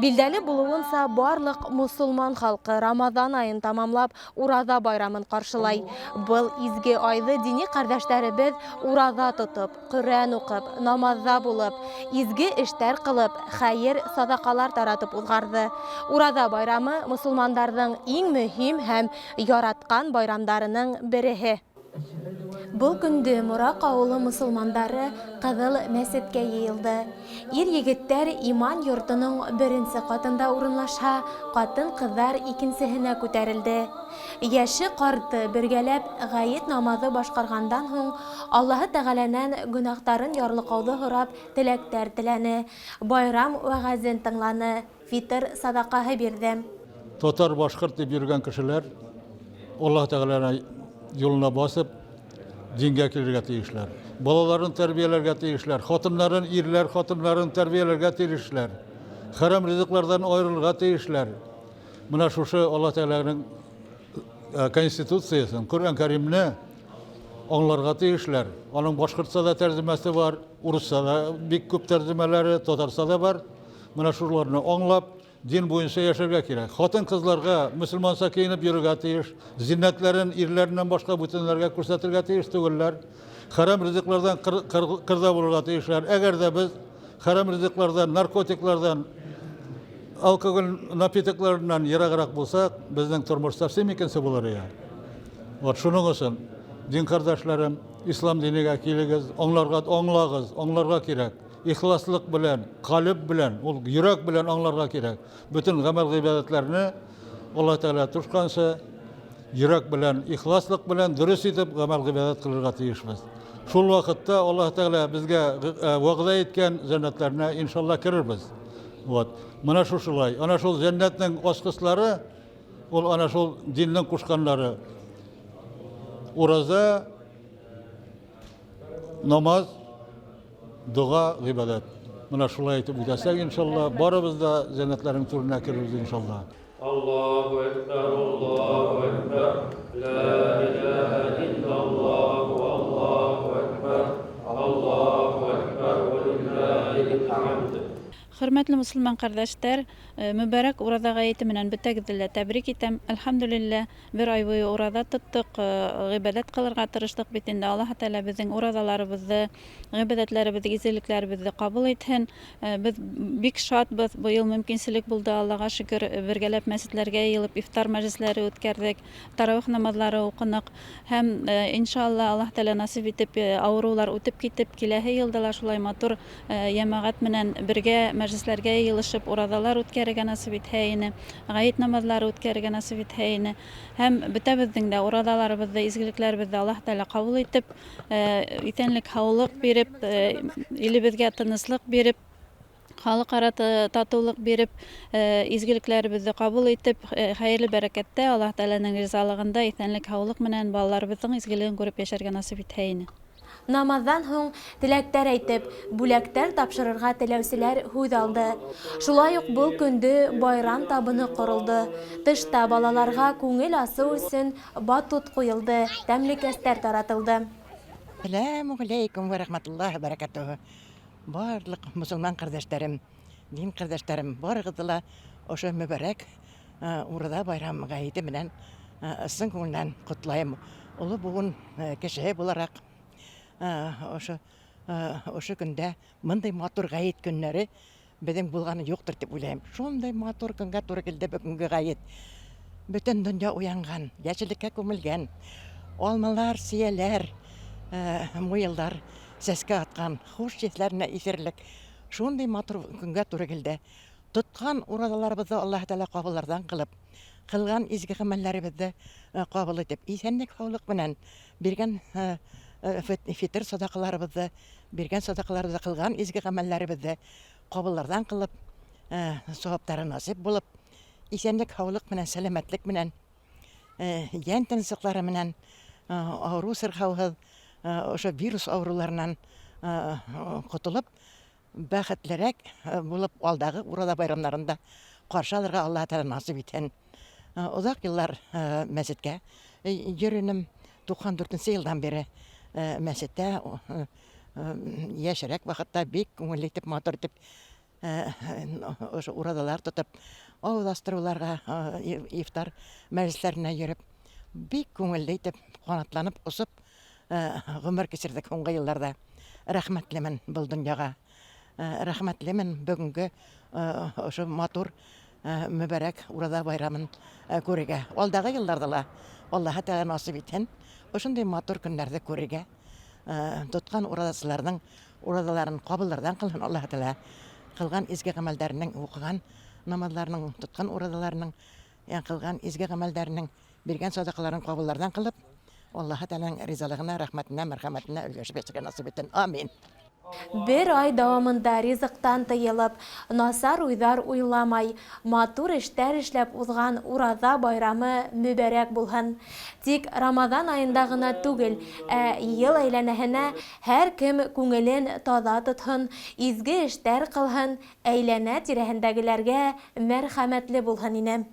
Билдәле булуынса, барлык мусулман халкы Рамазан айын тамамлап, Ураза байрамын каршылай. Был изге айды дини кардәшләребез ураза тотып, Коръән укып, намазда булып, изге эштәр кылып, хәер, садакалар таратып узгарды. Ураза байрамы мусулмандарның иң мөһим һәм яраткан байрамдарының береһе. Бұл күнді Мурак ауылы мусулмандары Кызыл мәсеткә йыйылды. Ир-егеттәр иман йортының беренче катында урынлаша, катын-кызлар икенчесенә күтәрелде. Яши карты бергәләп гает намазы башкаргандан һуң Аллаһы Тәгаләнән гөнаһтарын ярлыкауды һорап теләктәр теләне. Байрам вәгазен тыңланы, фитр садакаһы бирде. Татар башкорт дип йөргән кешеләр Аллаһ Тәгаләнең юлына басып dinge kirerge tiyişler. Balaların terbiyelerge tiyişler. Hatınların, irler hatınların terbiyelerge tiyişler. Haram rızıklardan ayrılga tiyişler. Buna şuşu Allah Teala'nın konstitutsiyasını, Kur'an-ı Kerim'ni onlarga tiyişler. Onun Başkırtsa da tercümesi var, Urus'sa da bir küp tercümeleri, Tatarsa da var. Buna şuralarını anlap, din boyunca yaşarga gerek. Hatın kızlarga, Müslümansa kiyinip yürüge tiyiş, zinnetlerin, irlerinden başka bütünlerge ko'rsatilga tiyiş tugurlar. Haram rızıklardan kırda bulurga tiyişler. Eğer de biz haram rızıklardan, narkotiklardan, alkogol napitiklarından yıragırak bulsak, bizden turmuşlar semikense bular ya. Şunun için, din kardeşlerim, İslam dinine kiyiligiz, onlarga gerek. İhlaslılık bilen, kalp bilen, yürek bilen anlarga gerek. Bütün gamel ibadetlerini Allah Teala tuşkansa, yürek bilen, ihlaslık bilen dürüst edip gamel ibadet kılırga tiyişmiz. Şul vakitte Allah Teala bizge vaqda etken cennetlerine inşallah kiririz. Mana şulay, ana şul cennetin osqısları, ana şul dinin kuşkanları. Uraza, namaz, dua, ibadet. Buna şulay etip gidersek inşallah, barımız da cennetlerin turuna gireriz inşallah. Allahu Ekber, Allahu Ekber, La ilahe illallah, Allahu Ekber, Allahu Ekber, ve lillahil hamd. Hürmetli Müslüman kardeşler, mübarek Uraz'a gayeti menen büttegizle tebrik etem. Elhamdülillah bir ay boyu Uraz'a tuttuk, ibadet kılırga tırıştık bitinde. Allah Teala bizim Uraz'alarımızı, ibadetlerimizi, iziliklerimizi kabul etsin. Biz bik şadbız, bu yıl mümkünsilik buldu. Allah'a şükür birgelep mescitlerge yılıp iftar meclisleri ötkerdik, taravih namazları okunak. Hem inşallah Allah Teala nasip etip avrular ötüp gitip kilahi yıldalar şulay matur yemagat menen birge meclislerge yılışıp urazalar ötkerige nasip etheyini, gayet namazları ötkerige nasip etheyini. Hem bütebizдің de urazalarımızda, izgiliklerimizde Allah Teala kabul etip, itenlik havluk berip, ilibizge tınıslık berip, halkara tatuluk berip, izgiliklerimizi kabul etip, hayırlı berekette Allah Teala'nın rızalığında itenlik havluk menen balalarımızın izgiliğini görüp yaşarga nasip etheyini. Namazдан һуң теләктәр әйтеп, бүләктәр тапшырырга теләүселәр һүз алды. Шулай ук бұл көндө байрам табыны корылды. Тышта балаларга күңел асу өчен батут куелды, тәмлекәстәр таратылды. Assalamu alaikum ve rahmetullahi ve berekatuhu. Барлык мусулман кардәшләрем, дин кардәшләрем, барыгызга ошо мүбәрәк Ураза байрамы гаете менән сын күңелдән котлайм. Улы бугын кеше буларак ошо көндә мындай матур гает көннәре безнең булганы юктыр дип уйлыйм. Шундай матур көнгә туры килде бүгенге гает. Бөтен дөнья уянган, яшьлеккә күмелгән. Алмалар, сөяләр, муеллар сәскә аткан, хуш есләрне исерлек. Шундай матур көнгә туры килде. Тоткан уразаларыбызны Аллаһ Тәала кабуллардан кылып, кылган изге гамәлләребезне кабул итеп, исәнлек саулык белән биргән фитр садакаларыбызны, биргән садакаларыбызны кылган изге гамәлләребезне кабуллардан кылып, саваптары насип булып, исәнлек саулык белән, сәламәтлек белән, ян тынсыклары белән, авыру сырхауһыз, ошо вирус авыруларынан котылып, бәхетлерәк булып алдагы Ураза байрамнарында каршы алырга Алла Тәала насип итсен. Узак еллар мәчеткә йөренем, 94 елдан бери мәчеттә яшәрәк вакытта бик күңелле итеп, матур итеп ошо урадалар тотып, ауылдастыруларга, ифтар мәҗлесләренә йөреп, бик күңелле итеп, канатланып, усып гомер кичердек һуңгы елларда. Рәхмәтлемен был дөньяга. Рәхмәтлемен бүгенге ошо матур мөбарәк урада байрамын күрергә. Алдагы елларда ла Аллаһ Тәгалә насыйп итһен, ошондый матур көннәрне күрергә. Тоткан урадасыларның урадаларын кабыллардан кылсын Аллаһ Тәгалә. Кылган изге гамәлләренең, укыган намазларның, тоткан урадаларның, кылган изге гамәлләренең, биргән садакаларын кабыллардан кылып, Аллаһ Тәгаләнең ризалыгына, рәхмәтенә, мәрхәмәтенә өлгәшеп яшәргә насыйп итсен. Амин. Бер ай дәвамында ризыктан тыелып, насар уйдар уйламай, матур эштәр эшләп узган ураза байрамы мөбарәк булһын. Тик Рамазан аенда гына түгел, ел әйләнәһенә һәр кем күңелен таза тотһын, изге эштәр кылһын, әйләнә тирәһендәгеләргә мәрхәмәтле булһын инем.